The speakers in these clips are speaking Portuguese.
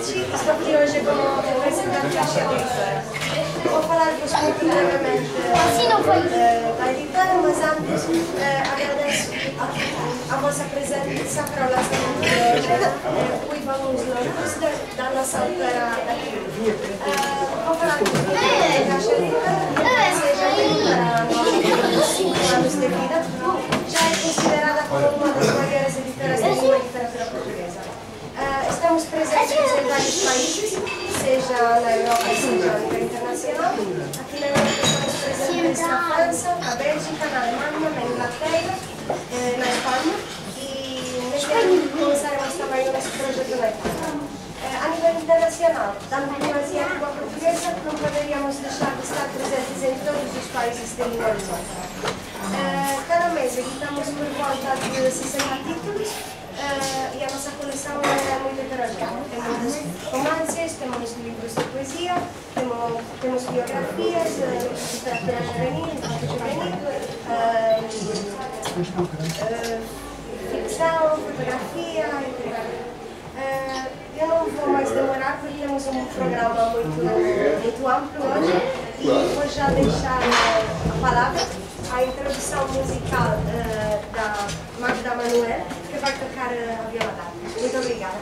Ricci, estou aqui hoje como representante da editora. Vou falar-vos muito brevemente da editora, mas antes agradeço a vossa presença para o lançamento de Uiva nos Loucos, da nossa autora daqui. Vou falar-vos muito da editora, seja para nós 5 anos de vida, já é considerada como uma das maiores editoras de língua e literatura portuguesa. Estamos presentes em vários países, seja na Europa, seja a nível internacional. Aqui na Europa estamos presentes na França, na Bélgica, na Alemanha, na Inglaterra, na Espanha e neste ano começaremos também o nosso projeto na Itália. A nível internacional, dando primazia à língua portuguesa, não poderíamos deixar de estar presentes em todos os países de língua lusófona. Cada mês editamos por volta de 60 títulos e a nossa coleção é muito heterogénea. Temos romances, temos livros de poesia, temos biografias, literatura juvenil, ficção, fotografia, etc. Eu não vou mais demorar porque temos um programa muito amplo hoje e vou já deixar a palavra, a introdução musical da Magda Manuel, que vai tocar a viola d'arco. Muito obrigada.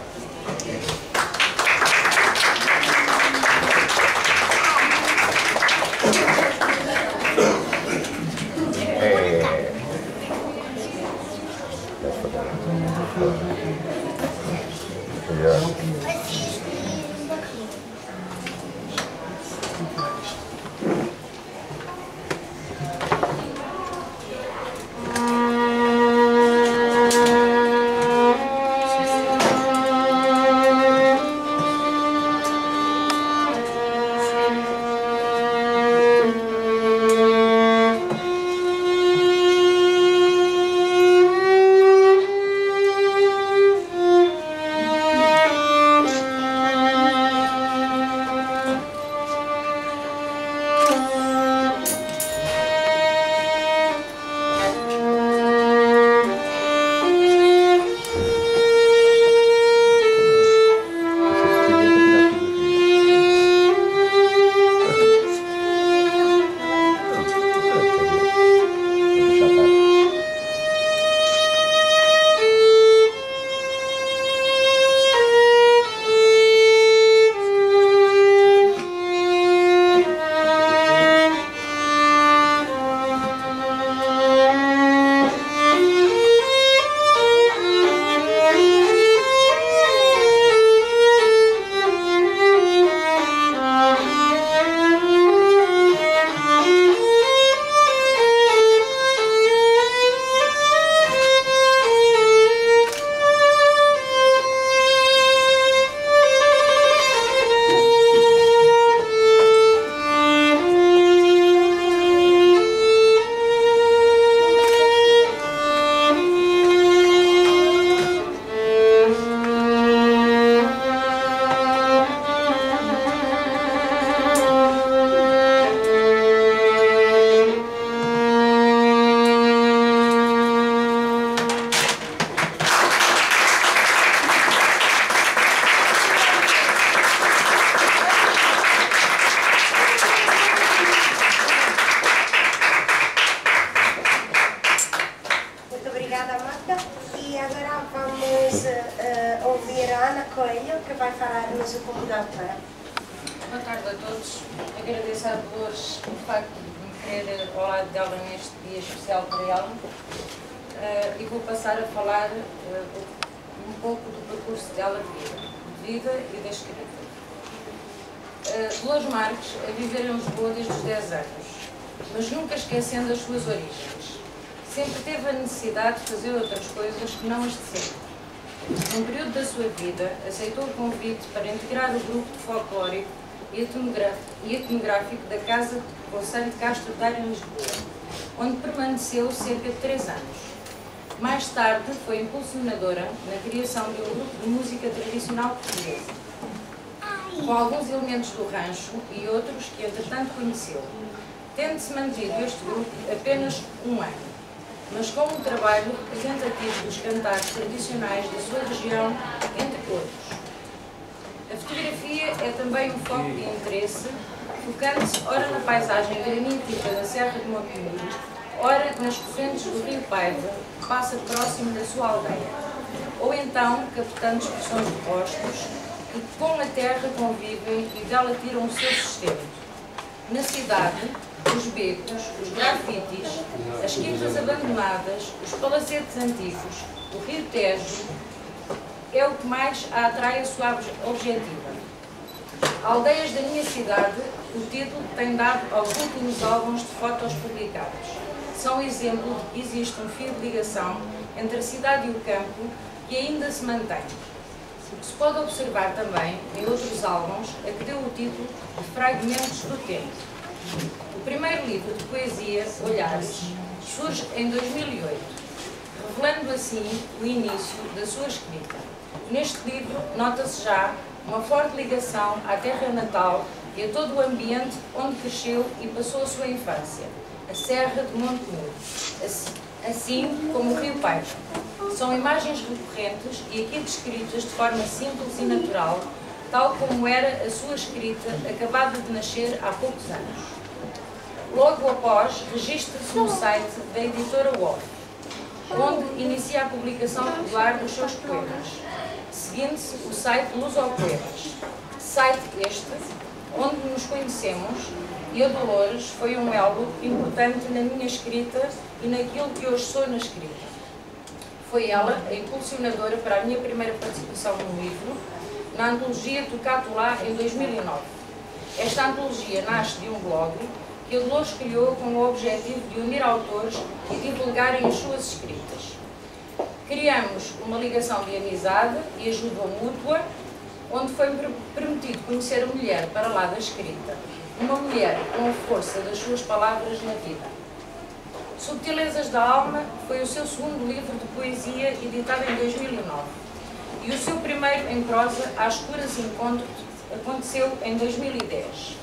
Boa tarde a todos. Agradeço à Dolores o facto de me querer ao lado dela neste dia especial para ela e vou passar a falar um pouco do percurso dela de vida e da escrita. Dolores Marques a viver em Lisboa desde os 10 anos, mas nunca esquecendo as suas origens. Sempre teve a necessidade de fazer outras coisas que não as de sempre. Num período da sua vida, aceitou o convite para integrar o grupo folclórico e etnográfico da Casa de Conselho de Castro Daire em Lisboa, onde permaneceu cerca de 3 anos. Mais tarde, foi impulsionadora na criação de um grupo de música tradicional portuguesa, com alguns elementos do rancho e outros que, entretanto, conheceu, tendo-se mantido este grupo apenas um ano, mas com um trabalho representativo dos cantares tradicionais da sua região, entre outros. A geografia é também um foco de interesse, focando-se ora na paisagem granítica da Serra de Montemuro, ora nas correntes do rio Paiva, que passa próximo da sua aldeia, ou então captando expressões de postos que com a terra convivem e dela tiram o seu sustento. Na cidade, os becos, os grafites, as quintas abandonadas, os palacetes antigos, o rio Tejo, é o que mais a atrai a sua objetiva. Aldeias da minha cidade, o título tem dado aos últimos álbuns de fotos publicados. São exemplo de que existe um fio de ligação entre a cidade e o campo que ainda se mantém. O que se pode observar também em outros álbuns é que deu o título de Fragmentos do Tempo. O primeiro livro de poesia, Olhares, surge em 2008, revelando assim o início da sua escrita. Neste livro nota-se já uma forte ligação à terra natal e a todo o ambiente onde cresceu e passou a sua infância, a Serra de Montemuro, assim como o rio Paiva. São imagens recorrentes e aqui descritas de forma simples e natural, tal como era a sua escrita acabada de nascer há poucos anos. Logo após, registra-se no site da editora Wolf, onde inicia a publicação regular dos seus poemas, seguindo-se o site Lusopoemas, site este onde nos conhecemos e a Dolores foi um elo importante na minha escrita e naquilo que hoje sou na escrita. Foi ela a impulsionadora para a minha primeira participação no livro, na antologia Tocato Lá, em 2009. Esta antologia nasce de um blog que a Dolores criou com o objetivo de unir autores e divulgarem as suas escritas. Criamos uma ligação de amizade e ajuda mútua, onde foi permitido conhecer a mulher para lá da escrita, uma mulher com a força das suas palavras na vida. Subtilezas da Alma foi o seu segundo livro de poesia, editado em 2009, e o seu primeiro em prosa, Às Curas Encontro, aconteceu em 2010.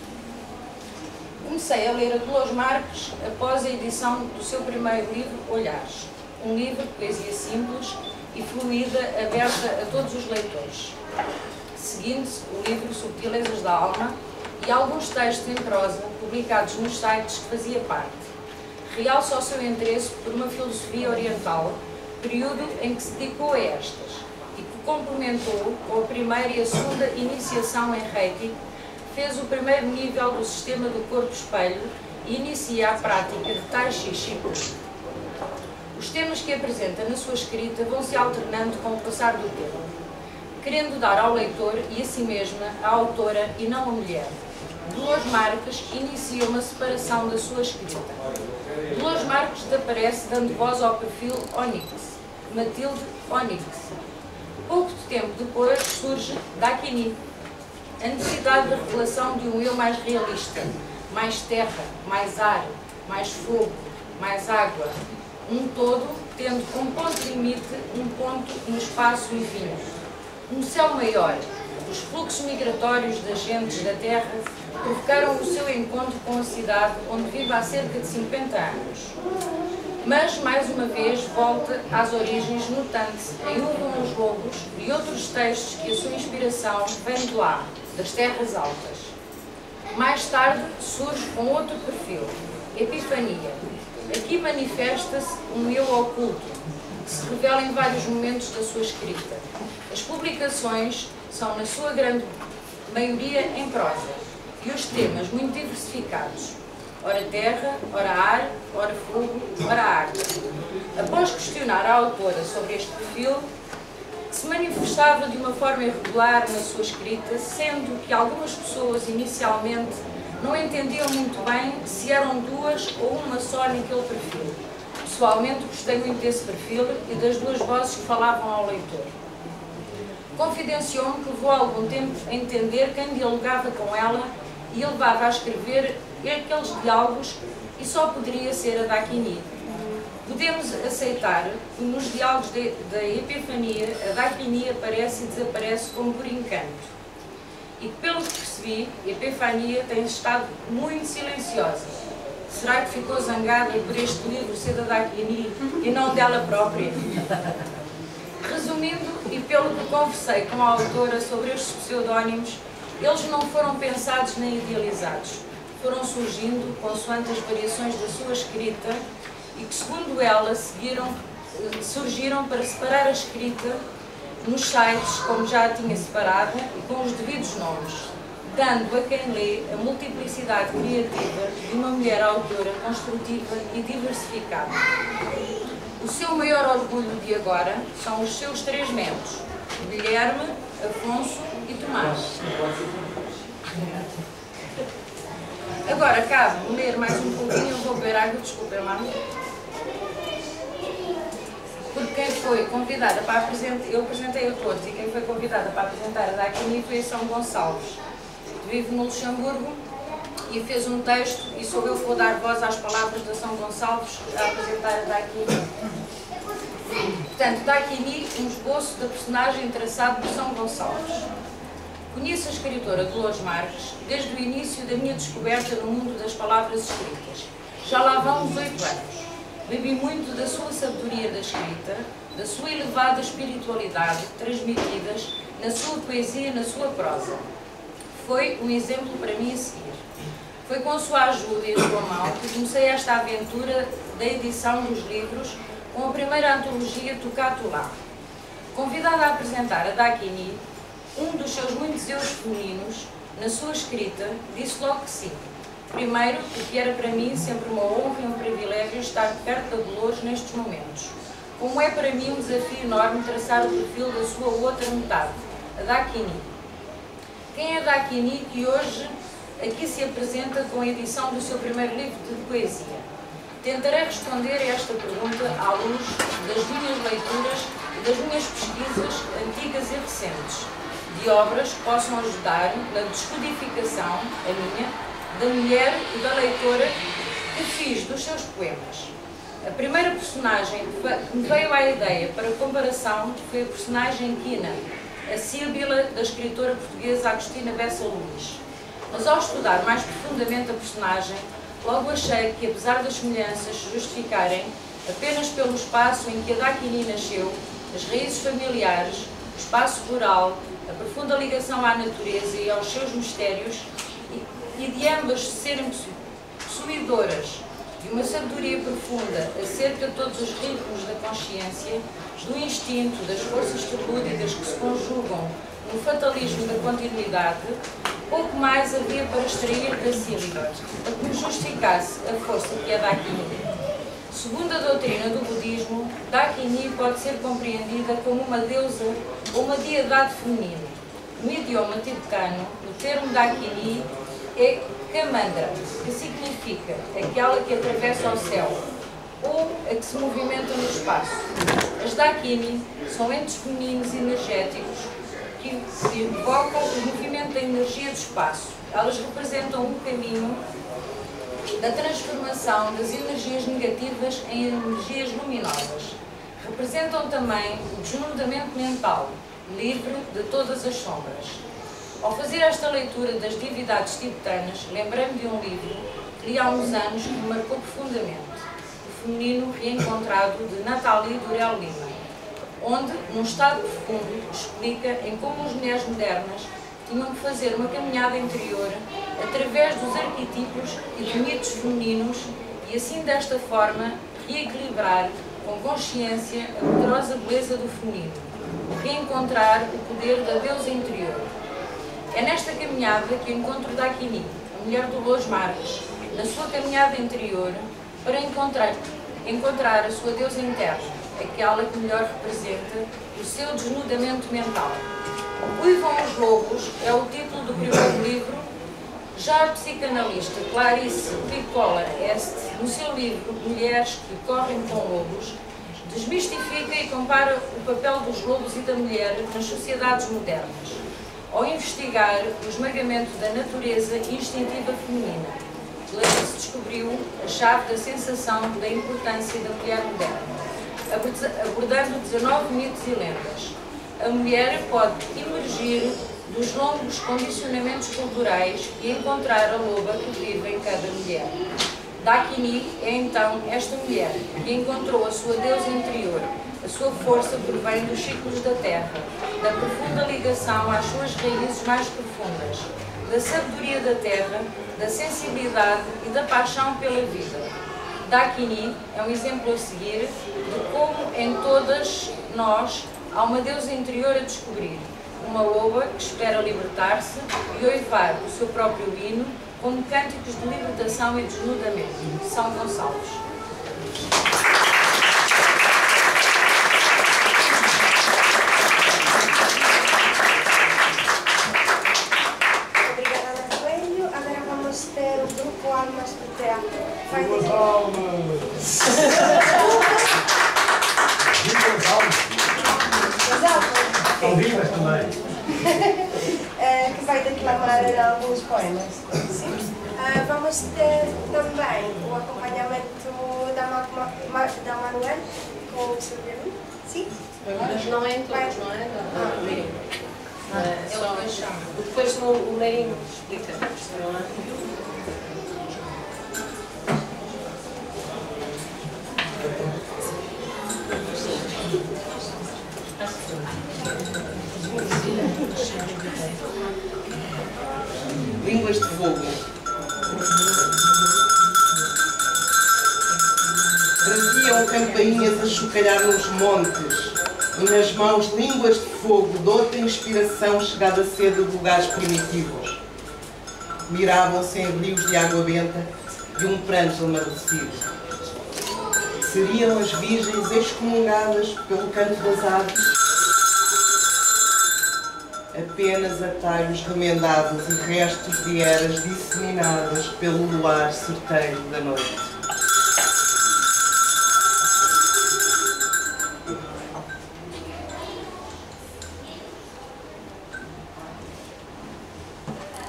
Comecei a ler a Dolores Marques após a edição do seu primeiro livro, Olhares, um livro de poesia simples e fluida, aberta a todos os leitores. Seguindo-se o livro Subtilezas da Alma e alguns textos em prosa publicados nos sites que fazia parte. Realça o seu interesse por uma filosofia oriental, período em que se dedicou a estas, e que complementou com a primeira e a segunda iniciação em Reiki, fez o primeiro nível do sistema do corpo-espelho e inicia a prática de Tai Chi Chuan. Os temas que apresenta na sua escrita vão se alternando com o passar do tempo, querendo dar ao leitor e a si mesma a autora e não a mulher. Dolores Marques inicia uma separação da sua escrita. Dolores Marques desaparece dando voz ao perfil Onyx, Matilde Onyx. Pouco tempo depois surge Dakini, a necessidade da revelação de um eu mais realista, mais terra, mais ar, mais fogo, mais água, um todo tendo como ponto limite um ponto no espaço infinito. Um céu maior, os fluxos migratórios das gentes da terra provocaram o seu encontro com a cidade onde vive há cerca de 50 anos. Mas, mais uma vez, volta às origens, notando-se em Urvam os Lobos e outros textos que a sua inspiração vem de lá, das terras altas. Mais tarde surge com outro perfil, Epifania. Aqui manifesta-se um eu oculto, que se revela em vários momentos da sua escrita. As publicações são, na sua grande maioria, em prosa, e os temas muito diversificados. Ora terra, ora ar, ora fogo, ora água. Após questionar a autora sobre este perfil, que se manifestava de uma forma irregular na sua escrita, sendo que algumas pessoas inicialmente não entendiam muito bem se eram duas ou uma só naquele perfil. Pessoalmente gostei muito desse perfil e das duas vozes que falavam ao leitor. Confidenciou-me que levou algum tempo a entender quem dialogava com ela e a levava a escrever aqueles diálogos e só poderia ser a Dakini. Podemos aceitar que nos diálogos da Epifania a Dakini aparece e desaparece como por encanto. E que, pelo que percebi, a Epifania tem estado muito silenciosa. Será que ficou zangada por este livro ser da Dakini e não dela própria? Resumindo, e pelo que conversei com a autora sobre estes pseudónimos, Eles não foram pensados nem idealizados, foram surgindo consoante as variações da sua escrita e que, segundo ela, surgiram para separar a escrita nos sites, como já a tinha separada, e com os devidos nomes, dando a quem lê a multiplicidade criativa de uma mulher autora construtiva e diversificada. O seu maior orgulho de agora são os seus 3 netos, Guilherme, Afonso e Tomás. Agora cabe ler mais um pouquinho, eu vou beber água, desculpem lá. Porque quem foi convidada para apresentar, eu apresentei a todos, e quem foi convidada para apresentar a Daquini foi a São Gonçalves. Vive no Luxemburgo e fez um texto, e sou eu que vou dar voz às palavras da São Gonçalves a apresentar a Daquini. Portanto, Daquini, um esboço da personagem traçado por São Gonçalves. Conheço a escritora Dolores Marques desde o início da minha descoberta no mundo das palavras escritas. Já lá vão uns 8 anos. Bebi muito da sua sabedoria da escrita, da sua elevada espiritualidade, transmitidas na sua poesia e na sua prosa. Foi um exemplo para mim a seguir. Foi com a sua ajuda e a sua mão que comecei esta aventura da edição dos livros com a primeira antologia Tocato Lá. Convidada a apresentar a Daquini, um dos seus muitos eus femininos, na sua escrita, disse logo que sim. Primeiro, porque era para mim sempre uma honra e um privilégio estar perto da Dolores nestes momentos. Como é para mim um desafio enorme traçar o perfil da sua outra metade, a Daquini. Quem é a Daquini que hoje aqui se apresenta com a edição do seu primeiro livro de poesia? Tentarei responder a esta pergunta à luz das minhas leituras e das minhas pesquisas antigas e recentes, de obras que possam ajudar na descodificação, a minha, da mulher e da leitora que fiz dos seus poemas. A primeira personagem que me veio à ideia para comparação foi a personagem Quina, a sílbila da escritora portuguesa Agostina Bessa Luís. Mas ao estudar mais profundamente a personagem, logo achei que, apesar das semelhanças se justificarem apenas pelo espaço em que a Daquini nasceu, as raízes familiares, o espaço rural, a profunda ligação à natureza e aos seus mistérios, e de ambas serem possuidoras de uma sabedoria profunda acerca de todos os ritmos da consciência, do instinto, das forças telúricas que se conjugam no fatalismo da continuidade, pouco mais havia para extrair da sílaba, a que me justificasse a força que é Daquini. Segundo a doutrina do budismo, Daquini pode ser compreendida como uma deusa ou uma deidade feminina. No idioma tibetano, o termo Daquini é Kamandra, que significa aquela que atravessa o céu, ou a que se movimenta no espaço. As Daquini são entes femininos energéticos que invocam o movimento da energia do espaço. Elas representam um caminho da transformação das energias negativas em energias luminosas. Representam também o desnudamento mental, livre de todas as sombras. Ao fazer esta leitura das divindades tibetanas, lembrei-me de um livro que li há uns anos que me marcou profundamente, O Feminino Reencontrado, de Nathalie Durel Lima, onde, num estado profundo, explica em como as mulheres modernas tinham que fazer uma caminhada interior através dos arquetipos e de mitos femininos e, assim, desta forma, reequilibrar com consciência a poderosa beleza do feminino, reencontrar o poder da deusa interior. É nesta caminhada que eu encontro Daquini, a mulher de Dolores Marques, na sua caminhada interior, para encontrar a sua deusa interna, aquela que melhor representa o seu desnudamento mental. Uivam os Lobos é o título do primeiro livro. Já a psicanalista Clarice Piccola Est, no seu livro Mulheres que Correm com Lobos, desmistifica e compara o papel dos lobos e da mulher nas sociedades modernas, ao investigar o esmagamento da natureza instintiva feminina. Clarice descobriu a chave da sensação da importância da mulher moderna, abordando 19 mitos e lendas. A mulher pode emergir dos longos condicionamentos culturais e encontrar a loba que vive em cada mulher. Dakini é então esta mulher que encontrou a sua deusa interior. A sua força provém dos ciclos da terra, da profunda ligação às suas raízes mais profundas, da sabedoria da terra, da sensibilidade e da paixão pela vida. Dakini é um exemplo a seguir de como em todas nós há uma deusa interior a descobrir, uma loba que espera libertar-se e uivar o seu próprio hino como cânticos de libertação e desnudamento. São Gonçalves. Ter o grupo Almas do Teatro. Duas almas! Duas almas! Estão vivas também. Que vai declamar alguns poemas. Sim. Vamos ter também o acompanhamento da Manuel com o seu violino. Sim? Mas não é em todos, não é? Depois o Leirinho explica. Não é? Línguas de fogo. Traziam campainhas a chocalhar nos montes e nas mãos línguas de fogo de outra inspiração chegada cedo de lugares primitivos. Miravam-se em rios de água benta de um pranto amadurecido. Seriam as virgens excomungadas pelo canto das aves, apenas atalhos remendados e restos de eras disseminadas pelo luar certeiro da noite.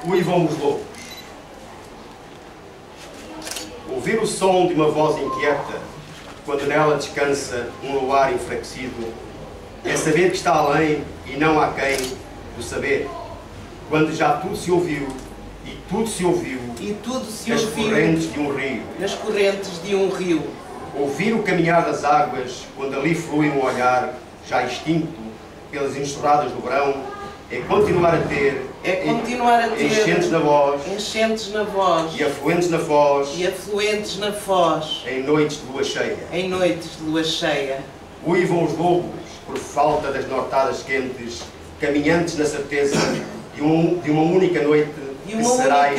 Uivam os lobos. Ouvir o som de uma voz inquieta, quando nela descansa um luar enfraquecido, é saber que está além e não aquém do saber, quando já tudo se ouviu e tudo se ouviu nas correntes de um rio. Nas correntes de um rio. Ouvir o caminhar das águas, quando ali flui um olhar já extinto pelas enxurradas do verão, é continuar a ter enchentes na voz e afluentes na foz em noites de lua cheia. Uivam os lobos por falta das nortadas quentes, caminhantes na certeza de uma única noite que será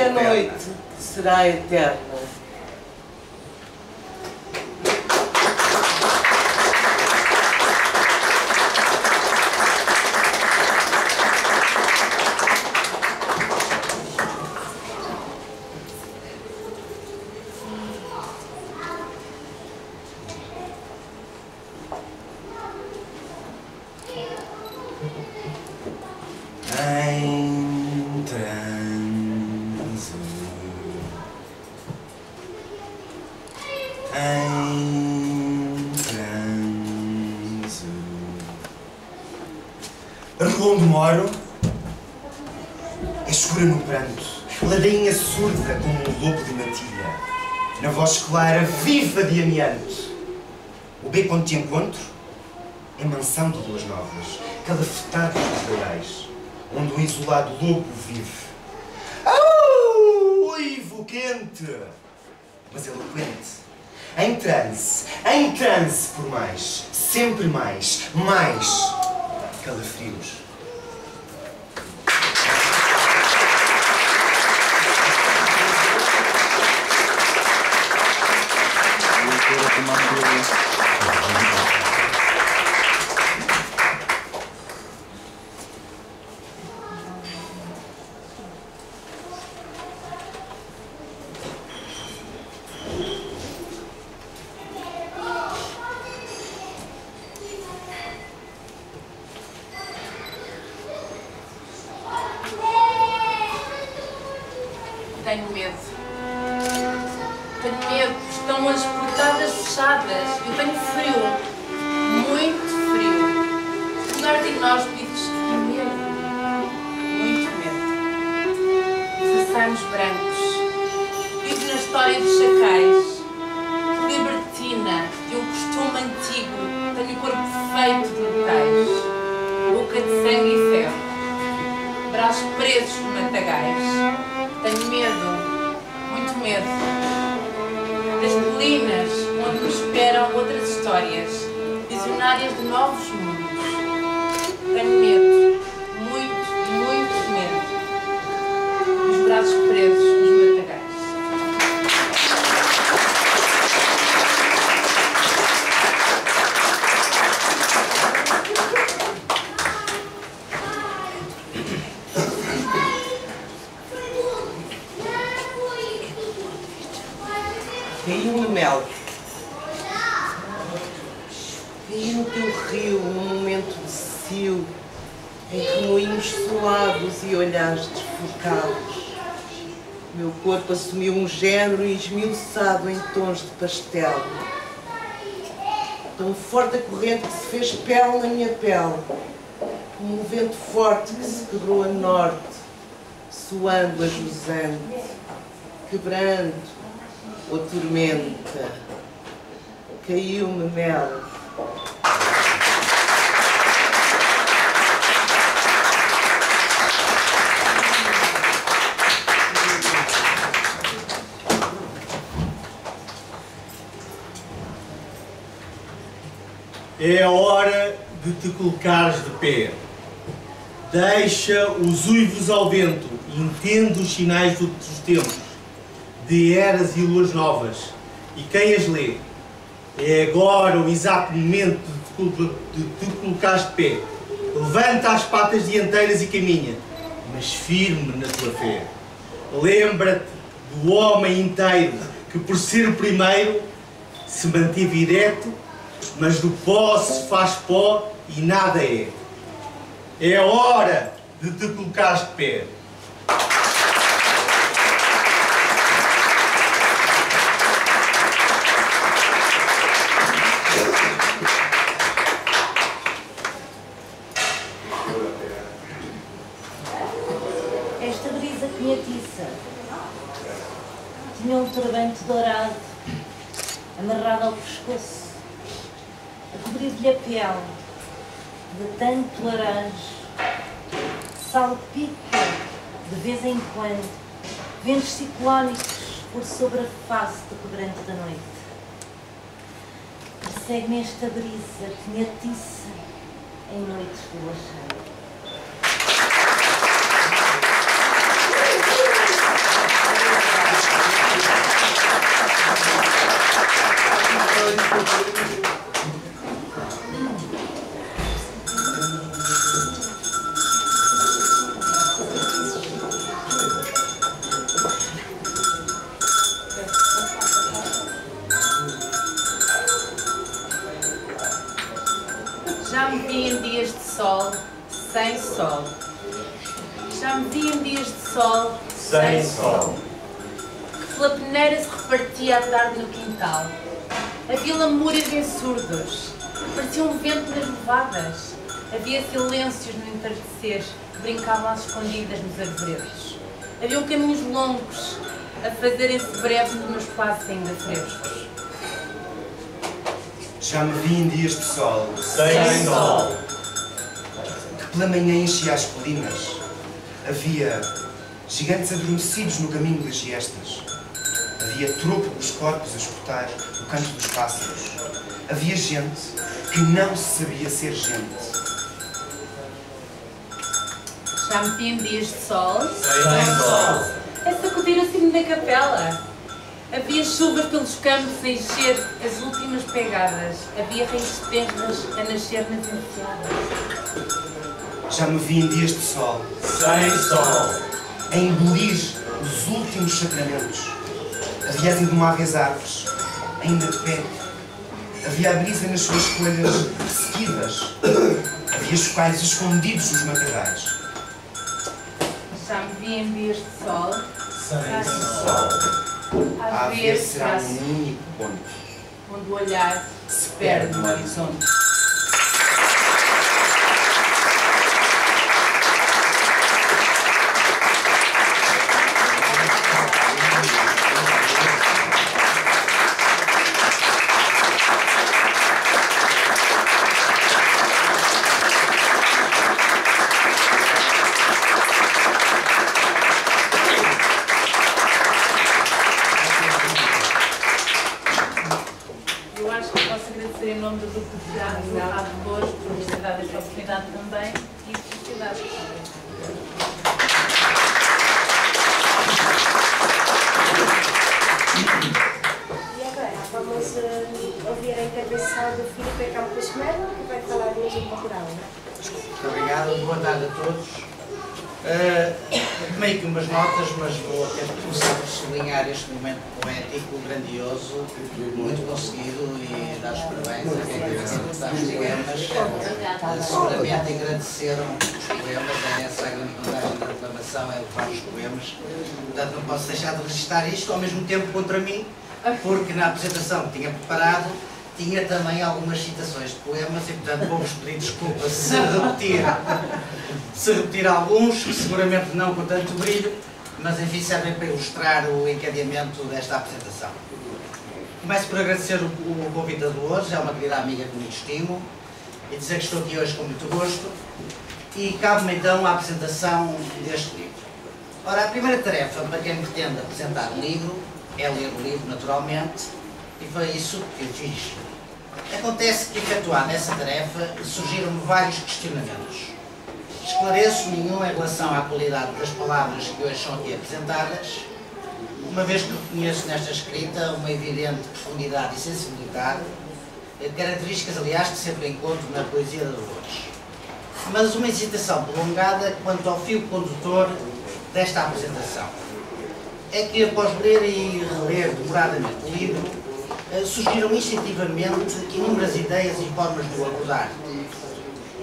eterna. Onde moro é escura no pranto, ladainha surda como um lobo de matilha, na voz clara viva de amianto. O beco onde te encontro é mansão de luas novas, calafetados dos lareios, onde um isolado lobo vive. Uivo quente, mas eloquente, em transe por mais, sempre mais calafrios. Tenho medo. Estão as portadas fechadas. Eu tenho frio. Muito frio. Lugar de inóspitos. Medo. Muito medo. Saçarmos brancos. Vivo na história dos chacais. braços presos de matagais. Tenho medo, muito medo, das colinas onde me esperam outras histórias, visionárias de novos mundos. Tenho medo, muito, muito medo, dos braços presos nos matagais. Caiu-me mel. Caiu no teu rio um momento de cio, em remoinhos solados e olhares desfocados. Meu corpo assumiu um género esmiuçado em tons de pastel. Tão forte a corrente que se fez pele na minha pele, como um vento forte que se quebrou a norte, suando a jusante, quebrando ou tormenta. Caiu-me mel. É a hora de te colocares de pé. Deixa os uivos ao vento, entende os sinais dos tempos, de eras e luas novas, e quem as lê. É agora o exato momento de te colocares de pé. Levanta as patas dianteiras e caminha, mas firme na tua fé. Lembra-te do homem inteiro que, por ser o primeiro, se manteve ereto, mas do pó se faz pó e nada é. É a hora de te colocares de pé. Esta brisa conhetiça tinha um turbante dourado amarrado ao pescoço, a cobrir-lhe a pele de tanto laranja. Salpica de vez em quando ventos ciclónicos por sobre a face do quebrante da noite. Persegue-me esta brisa que me atiça em noites de lua cheia. Já me vi em dias de sol, sem sol. Já me vi em dias de sol, sem sol. Que pela peneira se repartia à tarde no quintal. Havia lamúrias em surdos, parecia um vento nas levadas. Havia silêncios no entardecer que brincavam às escondidas nos arvoredos. Haviam caminhos longos a fazerem-se breves nos meus passos ainda frescos. Já me vi em dias de sol, Sem sol. que pela manhã enchia as colinas. Havia gigantes adormecidos no caminho das giestas. Havia trôpegos corpos a escutar o canto dos pássaros. Havia gente que não sabia ser gente. Já me vi em dias de sol, Sem sol. a sacudir o sino da capela. Havia chuvas pelos campos a encher as últimas pegadas. Havia raízes terras a nascer nas enseadas. Já me vi em dias de sol, Sem sol. a engolir os últimos sacramentos. Havia engomava as árvores, ainda de pé. Havia a brisa nas suas folhas seguidas. Havia chocalhos escondidos nos matagais. Já me vi em dias de sol, Sem sol. a A ver ver será se um único ponto. onde o olhar se perde no horizonte. Obrigada. E agora vamos ouvir a intervenção do Filipe Campos Melo, que vai falar mesmo cultural. Muito obrigado, boa tarde a todos. Meio que umas notas, mas vou ter que começar por sublinhar este momento poético, grandioso, muito conseguido, e dar os parabéns a quem teve que interpretar os poemas. Seguramente agradeceram os poemas, é essa a grande vantagem da reclamação, é levar os poemas. Portanto, não posso deixar de registrar isto ao mesmo tempo contra mim, porque na apresentação que tinha preparado tinha também algumas citações de poemas e, portanto, vou-vos pedir desculpa se repetir alguns, que seguramente não com tanto brilho, mas enfim servem para ilustrar o encadeamento desta apresentação. Começo por agradecer o convidado hoje, é uma querida amiga que me estimo, e dizer que estou aqui hoje com muito gosto, e cabe-me então a apresentação deste livro. Ora, a primeira tarefa para quem pretende apresentar um livro é ler o livro, naturalmente, e foi isso que eu fiz. Acontece que, efetuada essa tarefa, surgiram-me vários questionamentos. Esclareço nenhum em relação à qualidade das palavras que hoje são aqui apresentadas, uma vez que reconheço nesta escrita uma evidente profundidade e sensibilidade, características, aliás, que sempre encontro na poesia de Dolores. Mas uma hesitação prolongada quanto ao fio condutor desta apresentação. É que, após ler e reler demoradamente o livro, surgiram instintivamente inúmeras ideias e formas de o abordar.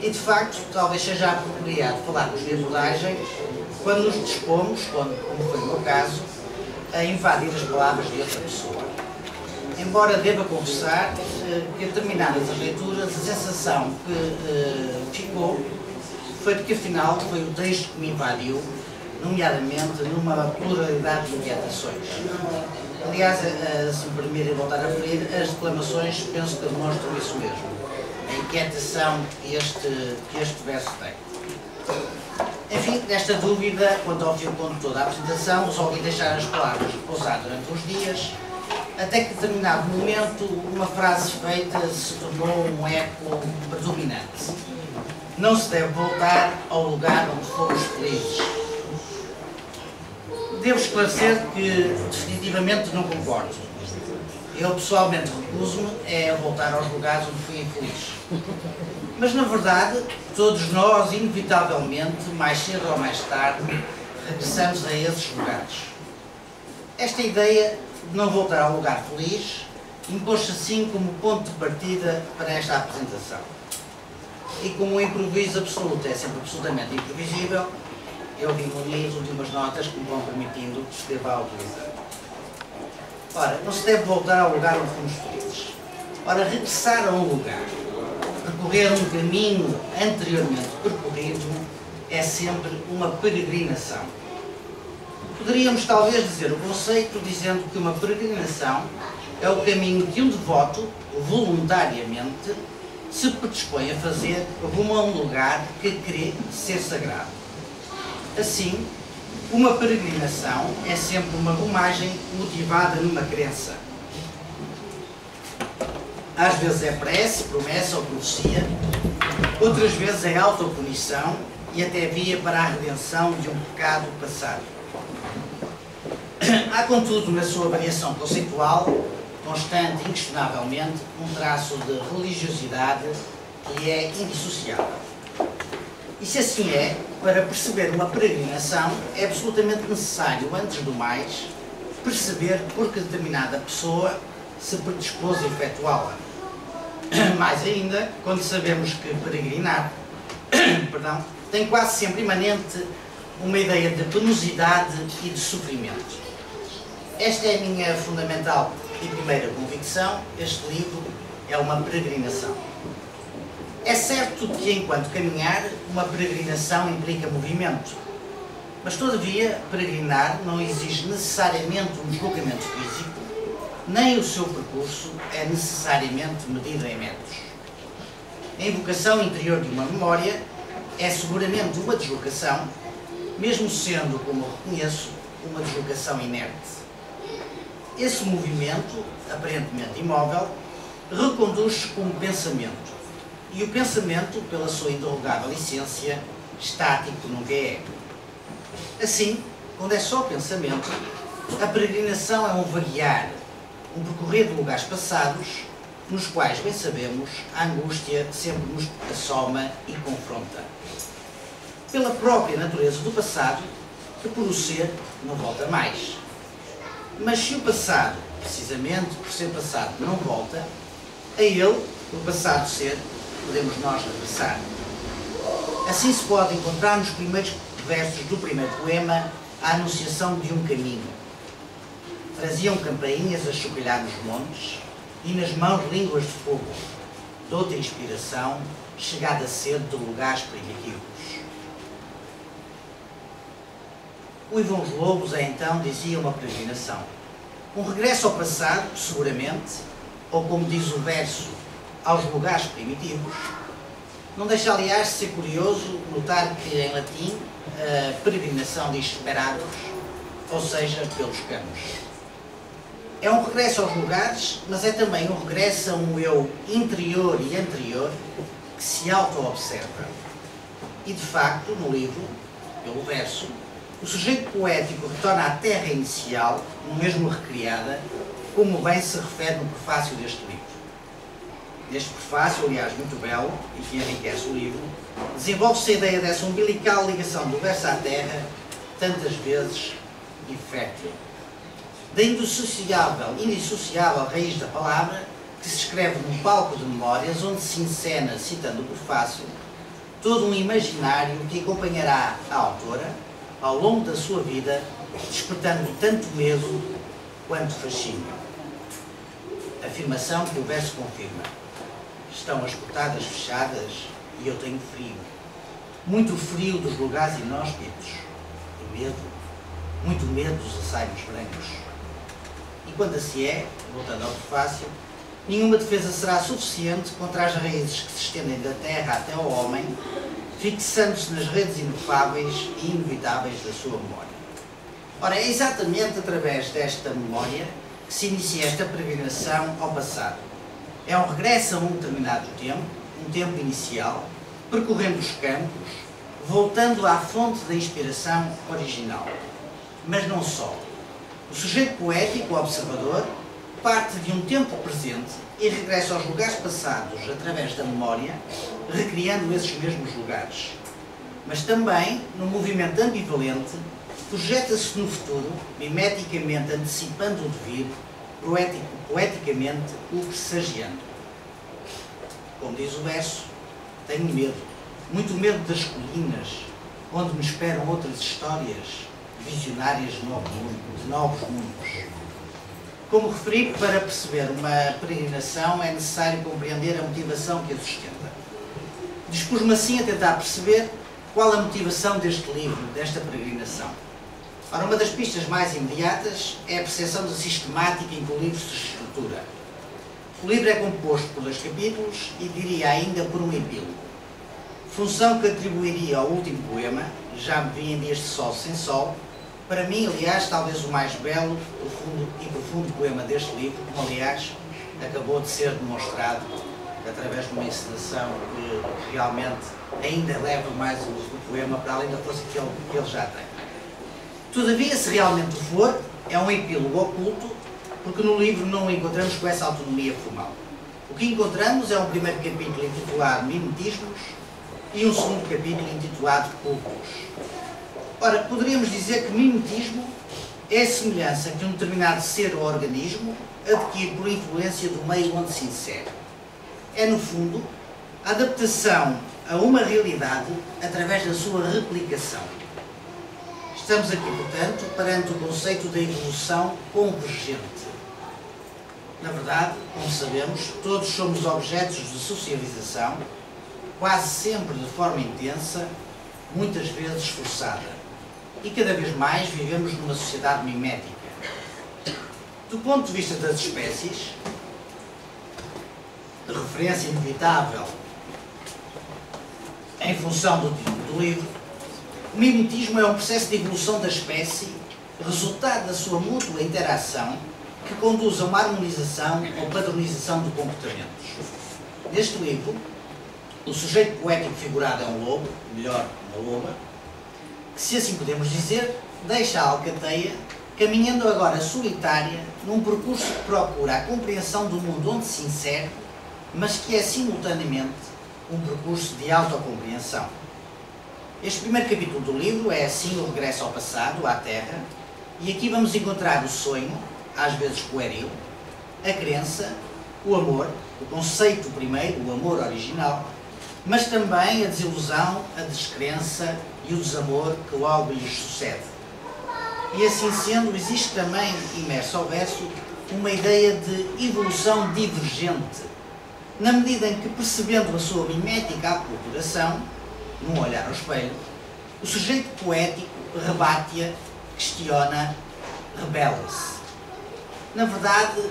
E, de facto, talvez seja apropriado falarmos de abordagem quando nos dispomos, como foi o meu caso, a invadir as palavras de outra pessoa. Embora deva confessar que, terminadas as leituras, a sensação que ficou foi de que, afinal, foi o texto que me invadiu, nomeadamente numa pluralidade de inquietações. Aliás, se me permitirem voltar a referir, as declamações penso que demonstram isso mesmo. A inquietação que este verso tem. Enfim, nesta dúvida, quanto ao fio condutor da apresentação, resolvi deixar as palavras repousar durante uns dias, até que, em determinado momento, uma frase feita se tornou um eco predominante. Não se deve voltar ao lugar onde fomos felizes. Devo esclarecer que definitivamente não concordo. Eu pessoalmente recuso-me a voltar aos lugares onde fui infeliz. Mas na verdade, todos nós, inevitavelmente, mais cedo ou mais tarde, regressamos a esses lugares. Esta ideia de não voltar ao lugar feliz impôs-se assim como ponto de partida para esta apresentação. E como o improviso absoluto é sempre absolutamente imprevisível, eu vim munido de umas notas que me vão permitindo que escreva a utilizar. Ora, não se deve voltar ao lugar onde fomos felizes. Ora, regressar a um lugar, percorrer um caminho anteriormente percorrido, é sempre uma peregrinação. Poderíamos talvez dizer o conceito dizendo que uma peregrinação é o caminho que um devoto, voluntariamente, se predispõe a fazer rumo a um lugar que crê ser sagrado. Assim, uma peregrinação é sempre uma rumagem motivada numa crença. Às vezes é prece, promessa ou profecia, outras vezes é autopunição e até via para a redenção de um pecado passado. Há, contudo, na sua variação conceitual, constante e inquestionavelmente, um traço de religiosidade que lhe é indissociável. E se assim é, para perceber uma peregrinação, é absolutamente necessário, antes do mais, perceber por que determinada pessoa se predispôs a efetuá-la. Mais ainda, quando sabemos que peregrinar tem quase sempre imanente uma ideia de penosidade e de sofrimento. Esta é a minha fundamental e primeira convicção: este livro é uma peregrinação. É certo que, enquanto caminhar, uma peregrinação implica movimento, mas, todavia, peregrinar não exige necessariamente um deslocamento físico, nem o seu percurso é necessariamente medido em metros. A invocação interior de uma memória é seguramente uma deslocação, mesmo sendo, como reconheço, uma deslocação inerte. Esse movimento, aparentemente imóvel, reconduz-se como pensamento, e o pensamento, pela sua interrogável essência, estático nunca é. Assim, quando é só pensamento, a peregrinação é um vaguear, um percorrer de lugares passados, nos quais, bem sabemos, a angústia sempre nos assoma e confronta. Pela própria natureza do passado, que por o ser não volta mais. Mas se o passado, precisamente por ser passado, não volta, a ele, o passado ser, podemos nós regressar. Assim se pode encontrar nos primeiros versos do primeiro poema a anunciação de um caminho. Traziam campainhas a chocalhar nos montes e nas mãos línguas de fogo, de outra inspiração, chegada a ser de lugares primitivos. O Ivão dos Lobos é então, dizia, uma peregrinação. Um regresso ao passado, seguramente, ou como diz o verso, aos lugares primitivos. Não deixa, aliás, de ser curioso notar que, em latim, a peregrinação diz sperados, ou seja, pelos campos. É um regresso aos lugares, mas é também um regresso a um eu interior e anterior que se auto-observa. E, de facto, no livro, pelo verso, o sujeito poético retorna à terra inicial, mesmo recriada, como bem se refere no prefácio deste livro. Neste prefácio, aliás, muito belo, e que enriquece o livro, desenvolve-se a ideia dessa umbilical ligação do verso à terra, tantas vezes infértil. Da indissociável raiz da palavra, que se escreve num palco de memórias, onde se encena, citando o prefácio, todo um imaginário que acompanhará a autora ao longo da sua vida, despertando tanto medo quanto fascínio. Afirmação que o verso confirma. Estão as portadas fechadas e eu tenho frio. Muito frio dos lugares inóspitos. E medo, muito medo dos assaios brancos. E quando assim é, voltando ao prefácio, nenhuma defesa será suficiente contra as raízes que se estendem da terra até ao homem, fixando-se nas redes inefáveis e inevitáveis da sua memória. Ora, é exatamente através desta memória que se inicia esta peregrinação ao passado. É um regresso a um determinado tempo, um tempo inicial, percorrendo os campos, voltando à fonte da inspiração original. Mas não só. O sujeito poético, o observador, parte de um tempo presente e regressa aos lugares passados através da memória, recriando esses mesmos lugares. Mas também, num movimento ambivalente, projeta-se no futuro, mimeticamente antecipando o devir, poeticamente o pressagiando. Como diz o verso, tenho medo, muito medo das colinas, onde me esperam outras histórias visionárias de novos mundos. Como referi, para perceber uma peregrinação é necessário compreender a motivação que a sustenta. Dispus-me assim a tentar perceber qual a motivação deste livro, desta peregrinação. Ora, uma das pistas mais imediatas é a percepção da sistemática em que o livro se estrutura. O livro é composto por 2 capítulos e, diria ainda, por um epílogo. Função que atribuiria ao último poema, Já me vi em dias de sol sem sol, para mim, aliás, talvez o mais belo e profundo poema deste livro, como, aliás, acabou de ser demonstrado através de uma encenação que realmente ainda leva mais o poema para além da força que ele já tem. Todavia, se realmente o for, é um epílogo oculto, porque no livro não o encontramos com essa autonomia formal. O que encontramos é um primeiro capítulo intitulado Mimetismos e um segundo capítulo intitulado Públicos. Ora, poderíamos dizer que mimetismo é a semelhança que um determinado ser ou organismo adquire por influência do meio onde se insere. É, no fundo, a adaptação a uma realidade através da sua replicação. Estamos aqui, portanto, perante o conceito da evolução convergente. Na verdade, como sabemos, todos somos objetos de socialização, quase sempre de forma intensa, muitas vezes forçada. E cada vez mais vivemos numa sociedade mimética. Do ponto de vista das espécies, de referência inevitável em função do título do livro, o mimetismo é um processo de evolução da espécie, resultado da sua mútua interação, que conduz a uma harmonização ou padronização de comportamentos. Neste livro, O sujeito poético figurado é um lobo, melhor, uma loba, que, se assim podemos dizer, deixa a alcateia, caminhando agora solitária num percurso que procura a compreensão do mundo onde se insere, mas que é simultaneamente um percurso de autocompreensão. Este primeiro capítulo do livro é assim o regresso ao passado, à Terra, e aqui vamos encontrar o sonho, às vezes pueril, a crença, o amor, o conceito primeiro, o amor original, mas também a desilusão, a descrença e o desamor que logo lhes sucede. E assim sendo, existe também, imerso ao verso, uma ideia de evolução divergente, na medida em que, percebendo a sua mimética aculturação, num olhar ao espelho, o sujeito poético rebate-a, questiona, rebela-se. Na verdade,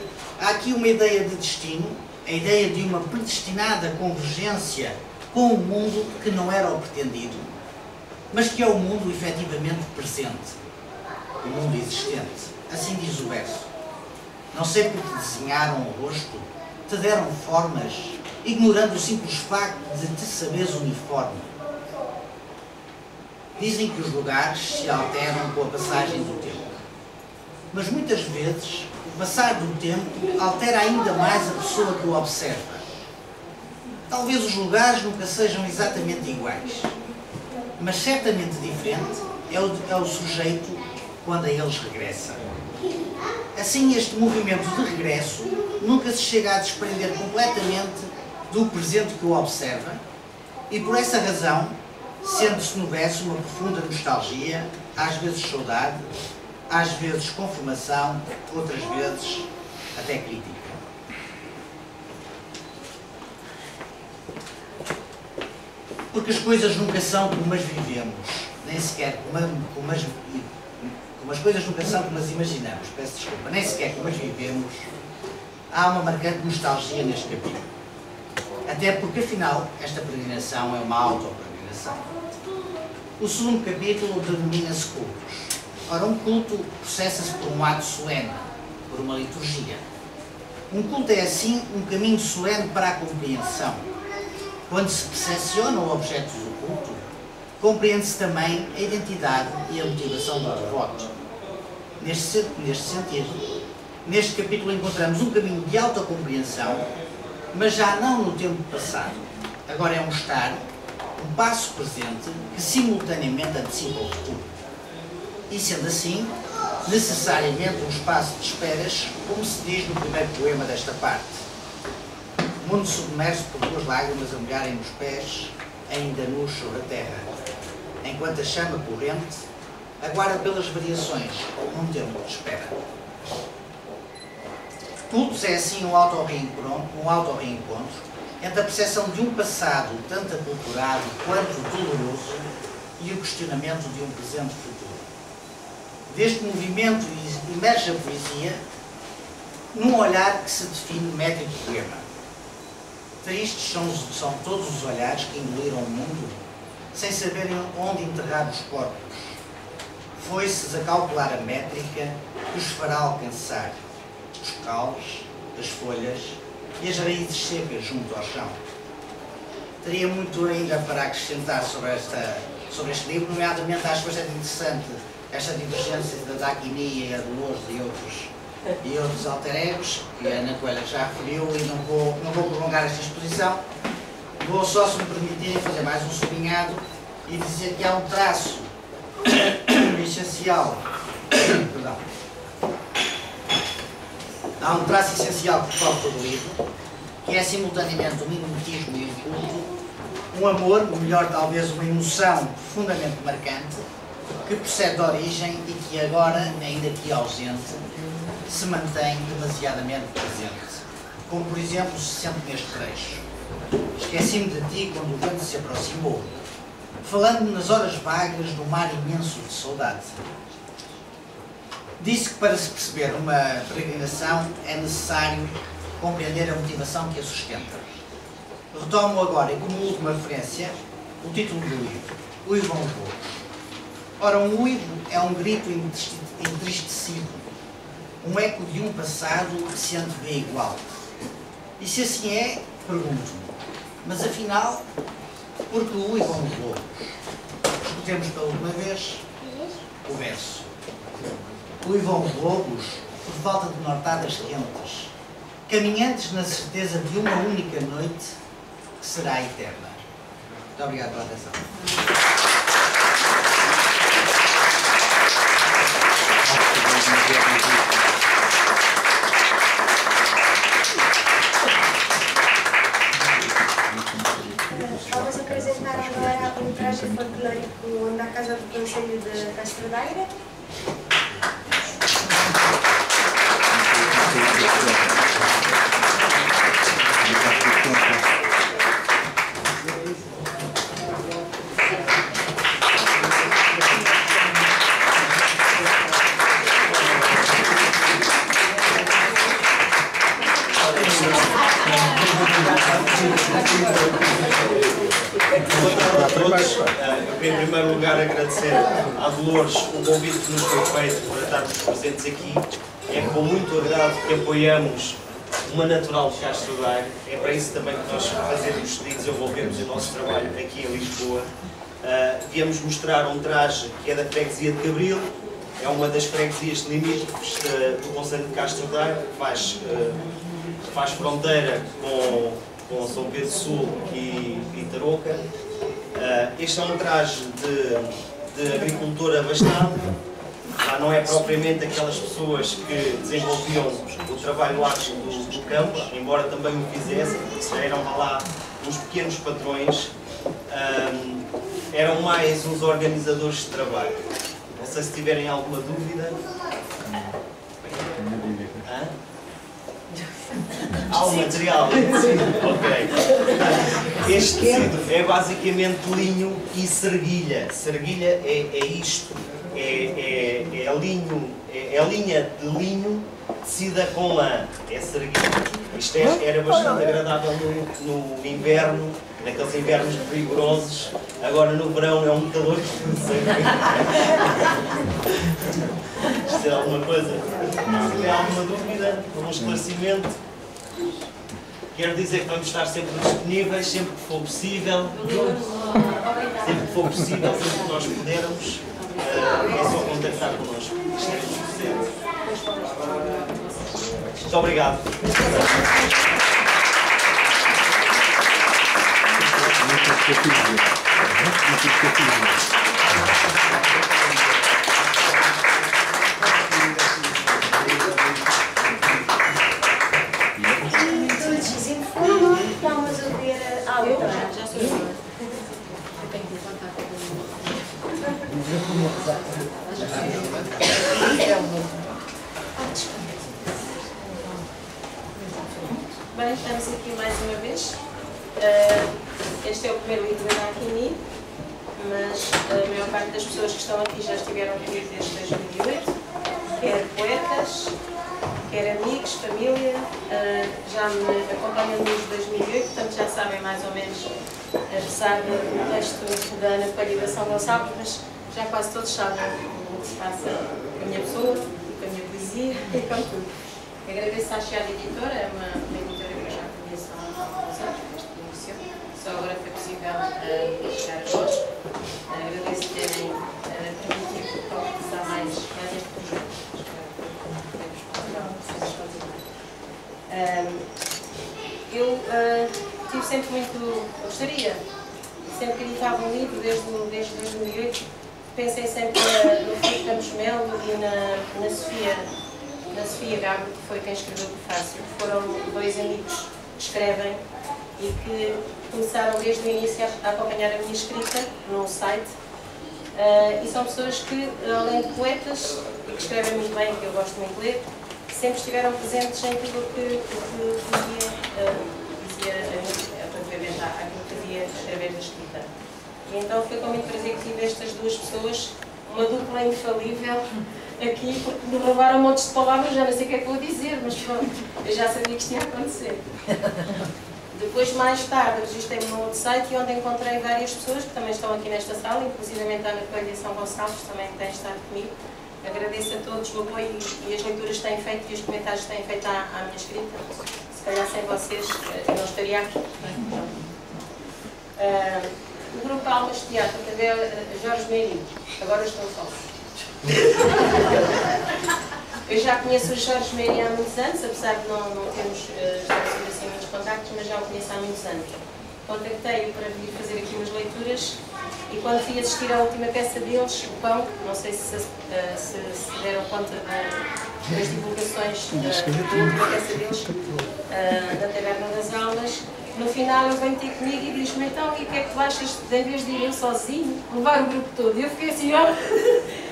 há aqui uma ideia de destino, a ideia de uma predestinada convergência com o mundo que não era o pretendido, mas que é o mundo efetivamente presente, o mundo existente. Assim diz o verso. Não sei porque te desenharam o rosto, te deram formas, ignorando o simples facto de te saberes uniforme. Dizem que os lugares se alteram com a passagem do tempo. Mas muitas vezes, o passar do tempo altera ainda mais a pessoa que o observa. Talvez os lugares nunca sejam exatamente iguais, mas certamente diferente é o sujeito quando a eles regressa. Assim, este movimento de regresso nunca se chega a desprender completamente do presente que o observa, e por essa razão sente-se no verso uma profunda nostalgia, às vezes saudade, às vezes confirmação, outras vezes até crítica. Porque as coisas nunca são como as vivemos, nem sequer como as coisas nunca são como as imaginamos, peço desculpa, nem sequer como as vivemos. Há uma marcante nostalgia neste capítulo. Até porque, afinal, esta peregrinação é uma autoperegrinação. O segundo capítulo denomina-se cultos. Ora, um culto processa-se por um ato solene, por uma liturgia. Um culto é, assim, um caminho solene para a compreensão. Quando se percepciona o objeto do culto, compreende-se também a identidade e a motivação do devoto. Neste sentido, neste capítulo encontramos um caminho de autocompreensão, mas já não no tempo passado. Agora é um estar, um passo presente, que simultaneamente antecipa o futuro. E sendo assim, necessariamente um espaço de esperas, como se diz no primeiro poema desta parte. O mundo submerso por duas lágrimas a molharem os pés, ainda nus sobre a terra, enquanto a chama corrente aguarda pelas variações num tempo de espera. Cultos é assim um auto-reencontro entre a percepção de um passado tanto aculturado quanto doloroso e o questionamento de um presente futuro. Deste movimento emerge a poesia num olhar que se define métrico poema. Tristes são todos os olhares que engoliram o mundo sem saberem onde enterrar os corpos. Foi-se a calcular a métrica que os fará alcançar os caules, as folhas e as raízes secas junto ao chão. Teria muito ainda para acrescentar sobre este livro, nomeadamente acho bastante interessante esta divergência da Daquini e a Dolores e outros alter egos, que a Ana Coelho já referiu, e não vou prolongar esta exposição. Vou só, se me permitirem, fazer mais um sublinhado e dizer que há um traço essencial, perdão, há um traço essencial que toca todo o livro, que é simultaneamente um mimetismo e um culto, um amor, ou melhor, talvez uma emoção profundamente marcante, que procede da origem e que agora, ainda que ausente, se mantém demasiadamente presente. Como, por exemplo, se sente neste trecho. Esqueci-me de ti quando o vento se aproximou, falando-me nas horas vagas do mar imenso de saudade. Disse que para se perceber uma peregrinação é necessário compreender a motivação que a sustenta. Retomo agora, e como última referência, o título do livro, Uivam os Lobos. Ora, um uivo é um grito entristecido, um eco de um passado que se antevê igual. E se assim é, pergunto-me, Mas afinal, porque o Ivão levou. Escutemos pela última vez o verso. O Ivão Lobos, por falta de nortadas rentes, caminhantes na certeza de uma única noite que será eterna. Muito obrigado pela atenção. Vamos apresentar agora um traje folclórico na Casa do Conselho de Castro Daire. Eu queria em primeiro lugar agradecer à Dolores o convite que nos foi feito para estarmos presentes aqui. É com muito agrado que apoiamos uma natural de Castro Daire. É para isso também que nós fazemos e desenvolvemos o nosso trabalho aqui em Lisboa. Viemos mostrar um traje que é da freguesia de Cabril, é uma das freguesias limítrofes do concelho de Castro Daire, que faz fronteira com São Pedro Sul e Tarouca. Este é um traje de agricultor abastado. Já não é propriamente aquelas pessoas que desenvolviam o trabalho árduo do campo, embora também o fizessem, porque eram lá uns pequenos patrões, eram mais uns organizadores de trabalho. Não sei se tiverem alguma dúvida. Há o material. Ok. Este tecido é basicamente linho e serguilha. Serguilha é isto. É linha de linho tecida com lã. É serguilha. Isto era bastante agradável no inverno, naqueles invernos rigorosos. Agora no verão é um calor que não sei. Se tem alguma coisa? Se tem alguma dúvida, algum esclarecimento? Quero dizer que vamos estar sempre disponíveis, sempre que for possível. Sempre que for possível, sempre que nós pudermos. É só contactar connosco. Estaremos presentes. Muito obrigado. Todos em fundo, vamos ouvir a outra. Já sou eu. Bem, estamos aqui mais uma vez. Este é o primeiro livro da Naquini, mas a maior parte das pessoas que estão aqui já estiveram comigo desde 2008, quer poetas, quer amigos, família, já me acompanham desde 2008, portanto já sabem mais ou menos, apesar do texto da Ana Coelho e da São Gonçalves, mas já quase todos sabem o que se passa com a minha pessoa, com a minha poesia e com tudo. Agradeço à Chiada Editora, é uma editora que eu já conheço há alguns anos, desde que iniciou, só agora foi possível chegar a nós. Agradeço terem permitido concretizar mais este projeto. Eu tive sempre muito, gostaria, sempre que editava um livro desde 2008, pensei sempre no Filipe Campos Melo e na Sofia Gago, que foi quem escreveu o prefácio. Foram dois amigos que escrevem e que começaram desde o início a acompanhar a minha escrita num site. E são pessoas que, além de poetas, e que escrevem muito bem, que eu gosto muito de ler, sempre estiveram presentes em tudo o que dizia relativamente àquilo que dizia através da escrita. E então foi com muito prazer que tive estas duas pessoas, uma dupla infalível aqui, porque me roubaram montes de palavras, já não sei o que é que vou dizer, mas pronto, eu já sabia que isto ia acontecer. Depois, mais tarde, registrei-me num outro site onde encontrei várias pessoas que também estão aqui nesta sala, inclusive a Ana Coelho e São Gonçalves também têm estado comigo. Agradeço a todos o apoio e as leituras que têm feito e os comentários que têm feito à minha escrita. Se calhar sem vocês eu não estaria aqui. O grupo Almas de Teatro, também Jorge Meirinho, agora estou só. Eu já conheço o Jorge Meirinho há muitos anos, apesar de não termos estabelecido assim muitos contactos, mas já o conheço há muitos anos. Contactei-o para vir fazer aqui umas leituras e quando fui assistir à última peça deles, O Pão, não sei se deram conta das divulgações da última peça deles, da Taberna das Almas, no final ele vem ter comigo e diz-me: então, e o que é que tu achas de, em vez de ir eu sozinho, levar o grupo todo? E eu fiquei assim: ó,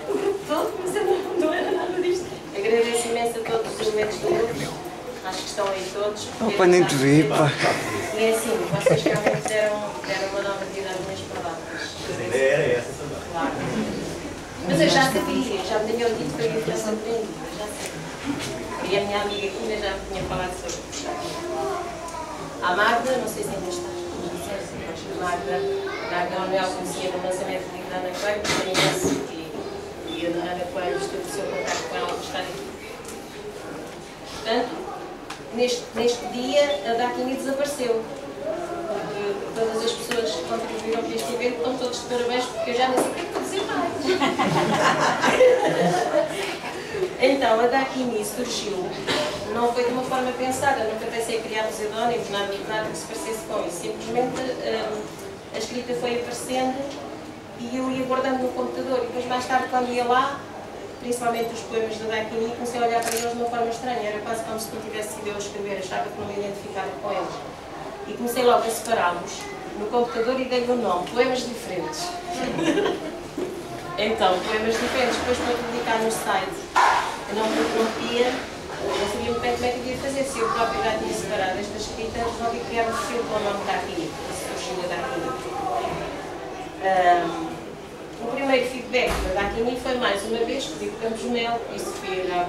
o grupo todo? Mas eu não era nada disto. Agradeço imenso a todos os elementos do grupo, acho que estão aí todos. Opa, nem te vi, pá. E é assim, vocês realmente deram uma nova vida às minhas palavras. A ideia era essa também. Claro. Mas eu já sabia, já me tinham dito que eu ia ficar surpreendida, já sei. E a minha amiga Quina já me tinha falado sobre isso. A Magda, não sei se ainda estás, a Magda Manuel conhecia no lançamento do livro da Ana Coelho, conhece, e a Ana Coelho estabeleceu contato com ela por estar aqui. Portanto, neste dia, a Daquini desapareceu. Porque todas as pessoas que contribuíram para este evento estão todos de parabéns, porque eu já não sei o que é que vou dizer mais. Então, a Daquini surgiu, não foi de uma forma pensada, nunca pensei em criar os herónimos, nada que se parecesse com isso. Simplesmente a escrita foi aparecendo e eu ia guardando no computador. E depois, mais tarde, quando ia lá, principalmente os poemas da Daquini, comecei a olhar para eles de uma forma estranha. Era quase como se não tivesse sido eu a escrever, achava que não me identificava com eles. E comecei logo a separá-los no computador e dei-lhe um nome: Poemas Diferentes. Então, poemas diferentes, depois para publicar no site, eu não sabia muito bem como é que devia fazer. Se eu próprio já tinha separado esta escrita, resolvi criar um perfil com o nome da Daquini, surgiu a Daquini. O primeiro feedback da Daquini foi, mais uma vez, Filipe Campos Melo e Sofia Grau,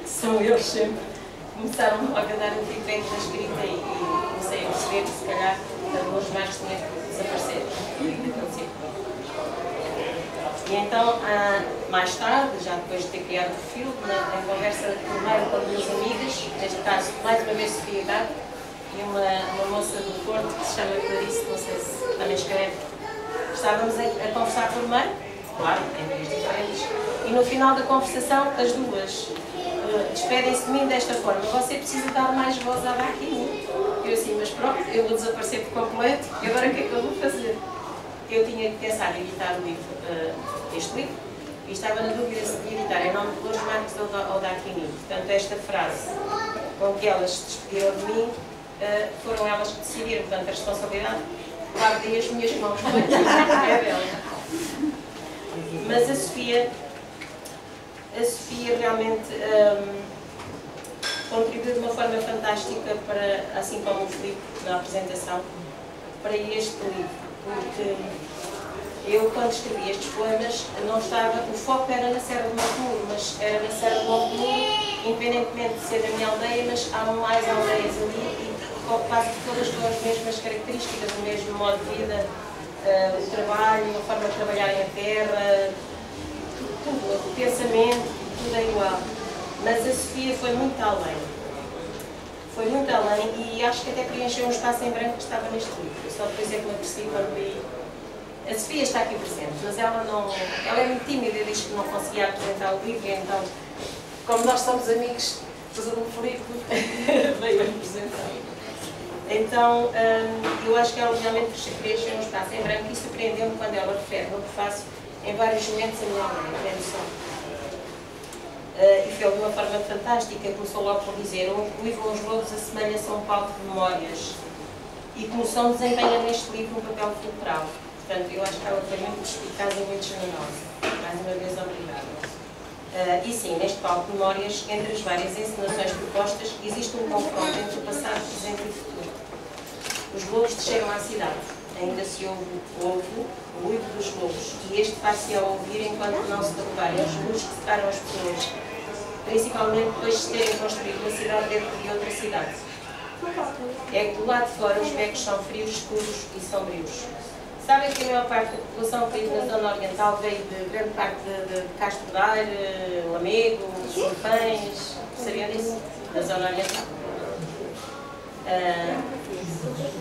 que são eles sempre, começaram logo a dar um feedback da escrita e comecei a perceber que se calhar a Dolores Marques tinha que desaparecer. E então, mais tarde, já depois de ter criado o perfil, na conversa primeiro com duas amigas, neste caso, mais uma vez Sofia Grau e uma moça do Porto que se chama Clarice, não sei se também escreve. Estávamos a conversar por meio, claro, em dias diferentes, e no final da conversação, as duas despedem-se de mim desta forma: você precisa dar mais voz à Daquini. Eu assim: mas pronto, eu vou desaparecer por completo, e agora o que é que eu vou fazer? Eu tinha pensado em editar o livro, este livro, e estava na dúvida se devia editar em nome de Dolores Marques ou Daquini. Portanto, esta frase com que elas se despediram de mim, foram elas que decidiram. Portanto, a responsabilidade guardei as minhas mãos, é dela. Mas a Sofia realmente contribuiu de uma forma fantástica para, assim como o Filipe na apresentação, para este livro. Porque eu, quando escrevi estes poemas, não estava, o foco era na Serra do Monte Muro, mas era na Serra do Monte Muro, independentemente de ser a minha aldeia, mas há mais aldeias ali e quase todas com as mesmas características, o mesmo modo de vida, o trabalho, a forma de trabalhar em terra, tudo, o pensamento, tudo é igual. Mas a Sofia foi muito além. Foi muito além e acho que até preencheu um espaço em branco que estava neste livro. Só depois é que me apercebi quando li. A Sofia está aqui presente, mas ela é muito tímida e diz que não conseguia apresentar o livro, e então, como nós somos amigos, o Filipe veio apresentar. Então, eu acho que ela realmente preencheu um espaço em branco e surpreendeu-me quando ela refere no prefácio, em vários momentos, a minha aldeia, e fez de uma forma fantástica. Começou logo por dizer: o livro Os Lobos assemelha-se a um palco de memórias, e que emoção desempenha neste livro um papel fulcral. Portanto, eu acho que ela foi muito perspicaz e muito generosa. Mais uma vez, obrigada. E sim, neste palco de memórias, entre as várias encenações propostas, existe um confronto entre o passado, presente e futuro. Os lobos desceram à cidade. Ainda se ouve o uivo dos lobos, e este faz-se a ouvir enquanto não se derrubarem os muros que separam as pessoas, principalmente depois de se terem construído uma cidade dentro de outra cidade. É que do lado de fora os becos são frios, escuros e sombrios. Sabem que a maior parte da população que vive na zona oriental veio de grande parte de Castro Daire, Lamego, Sinfães, sabiam disso? Da zona oriental.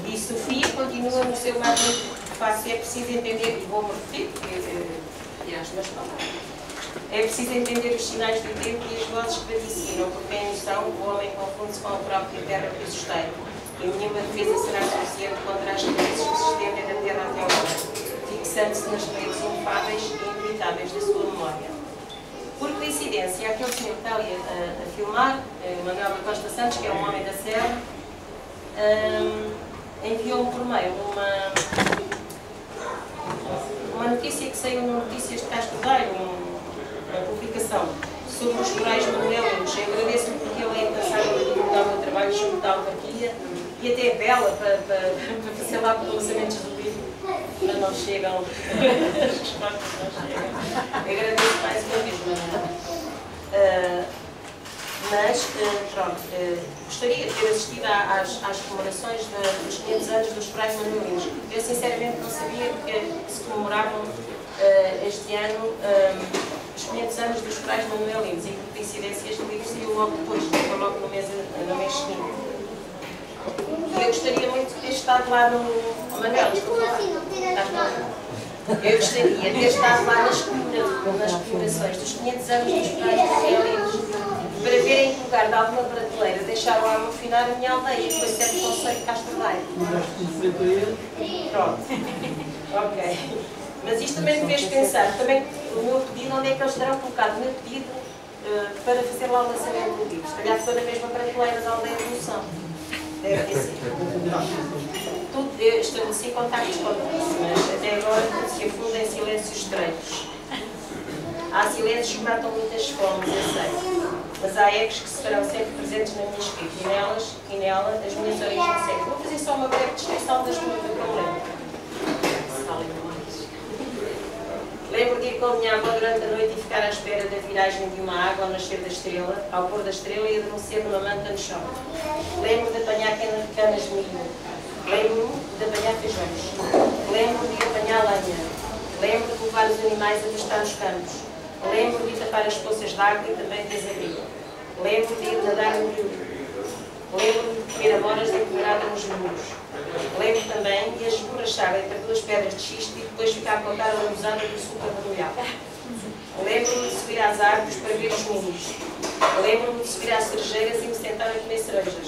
E Sofia continua no seu magnífico prefácio. É preciso entender, e vou-me repetir, porque as minhas palavras. É preciso entender os sinais do tempo e as vozes que vaticinam, porque em noção o homem confunde-se com a própria terra que o sustém, e nenhuma defesa será suficiente contra as crises que se estendem da terra até ao mar, fixando-se nas redes inefáveis e inevitáveis da sua memória. Por coincidência, aquele senhor que está ali a filmar, Manuel da Costa Santos, que é um homem da Serra, enviou-me por meio uma notícia que saiu no Notícias de Castro Daire, uma publicação sobre os corais manuelinos. Eu agradeço-lhe porque ele é interessado em divulgar o meu trabalho junto da autarquia e até é bela para fazer lá para lançamentos do livro, mas não chegam, as respostas não chegam. Eu agradeço mais uma vez, mas pronto, gostaria de ter assistido às comemorações dos 500 anos dos corais manuelinos. Eu sinceramente não sabia que se comemoravam este ano os 500 anos dos corais manuelinos, e por coincidência este livro saiu logo depois, foi logo no mês seguinte. Eu gostaria muito de ter estado lá no... Manuel, desculpa lá. Eu gostaria de ter estado lá nas comemorações dos 500 anos dos corais manuelinos, para ver em que lugar de alguma prateleira deixaram a afinar a minha aldeia, que foi certo conceito de Castro Daire. Pronto. Ok. Mas isto também me fez pensar, também o meu pedido, onde é que eles terão colocado o meu pedido para fazer lá o lançamento do livro? Se calhar foi na mesma prateleira da aldeia de Moção. Deve ter sido. Eu estabeleci contactos com eles, mas até agora se afunda em silêncios estreitos. Há silêncios que matam muitas fomes, eu sei. Mas há ecos que se farão sempre presentes na minha escrita e nela as minhas origens sempre. Vou fazer só uma breve descrição das coisas que eu me lembro. Lembro de ir com a minha avó durante a noite e ficar à espera da viragem de uma água ao nascer da estrela, ao pôr da estrela e adormecer numa manta no chão. Lembro de apanhar canas de milho. Lembro-me de apanhar feijões. Lembro de apanhar lenha. Lembro de levar os animais a pastar nos campos. Lembro de tapar as poças de água e também de desabrigo. Lembro de ir nadar no rio. Lembro de comer amoras de empoeirada nos muros. Lembro também de as esborrachar entre duas pedras de xisto e depois ficar com a cara lambuzada do açúcar mergulhado. Lembro-me de subir às árvores para ver os ninhos. Lembro-me de subir às cerejeiras e me sentar a comer cerejas.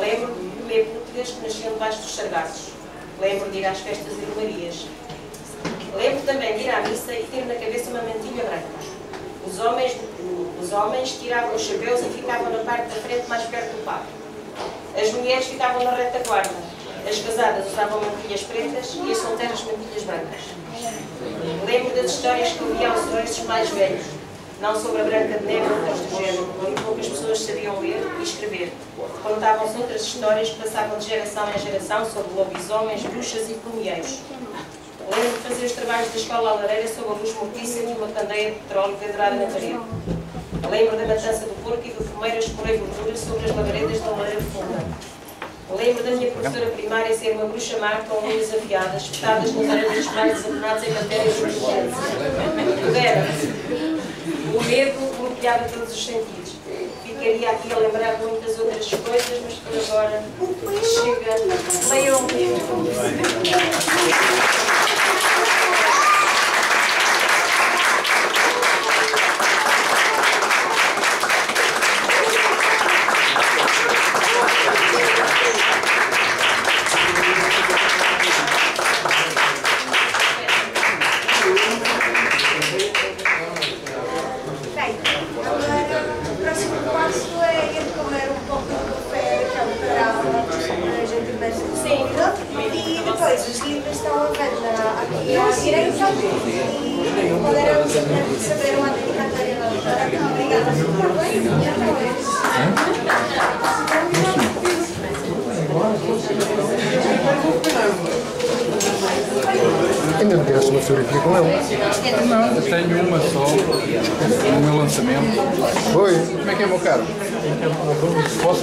Lembro-me de comer púlpigas que nasciam debaixo dos sargaços. Lembro de ir às festas e romarias. Lembro também de ir à missa e ter na cabeça uma mantilha branca. Os homens tiravam os chapéus e ficavam na parte da frente mais perto do pátio. As mulheres ficavam na retaguarda. As casadas usavam mantilhas pretas e as solteiras mantilhas brancas. Lembro das histórias que eu lia aos heróis mais velhos, não sobre a Branca de Neve ou outras do género, onde poucas pessoas sabiam ler e escrever. Contavam-se outras histórias que passavam de geração em geração sobre lobisomens, bruxas e plumieiros. Lembro de fazer os trabalhos da escola à lareira sob a luz mortiça de uma candeia de petróleo pendurada na parede. Lembro da matança do porco e do fumeiro a escorrer gordura sobre as lavaredas da lareira funda. Lembro da minha professora primária ser uma bruxa má com unhas afiadas, espetadas nas orelhas dos mais desapenados em matérias de o medo bloqueava todos os sentidos. Ficaria aqui a lembrar de muitas outras coisas, mas por agora chega. Leiam o livro. Ainda não tiraste uma fotografia com ele? Não, eu tenho uma só, no meu lançamento. Foi? Como é que é, meu caro? Posso